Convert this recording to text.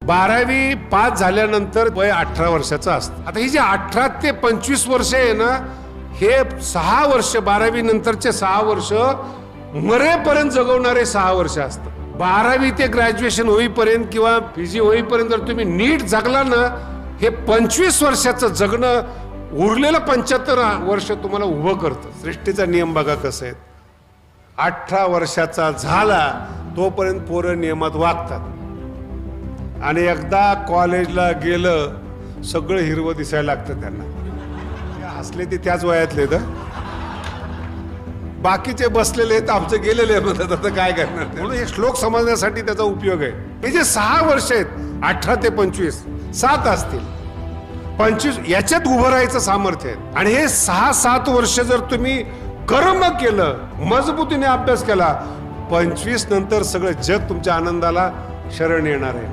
12वी पास झाल्यानंतर वय 18 वर्षाचं असतं. आता ही जी 18 ते 25 वर्ष आहे ना, हे 6 वर्ष 12वी नंतरचे 6 वर्ष मरेपर्यंत जगवणारे 6 वर्ष असतात. 12वी ते ग्रॅज्युएशन होईपर्यंत किंवा PG होईपर्यंत जर तुम्ही नीट जगला ना, हे 25 वर्षाचं जगणं उरलेलं 75 वर्ष तुम्हाला उभं करतं. सृष्टीचा नियम बघा कसं आहे. 18 वर्षाचा झाला तोपर्यंत पोरं नियमात वागतात आणि एकदा कॉलेजला गेलं सगळं हिरवं दिसायला लागतं त्यांना. हसले ते त्याच वयातले तर बाकीचे बसलेले आहेत, आमचे गेलेले म्हणतात. आता काय करणार. म्हणून हे श्लोक समजण्यासाठी त्याचा उपयोग आहे. हे जे 6 वर्ष आहेत 18 ते 25 7 असतील 25 याच्यात उभं राहायचं सामर्थ्य आहे. आणि हे 6-7 वर्ष जर तुम्ही कर्म केलं, मजबूतीने अभ्यास केला, 25 नंतर सगळं जग तुमच्या आनंदाला शरण येणार आहे.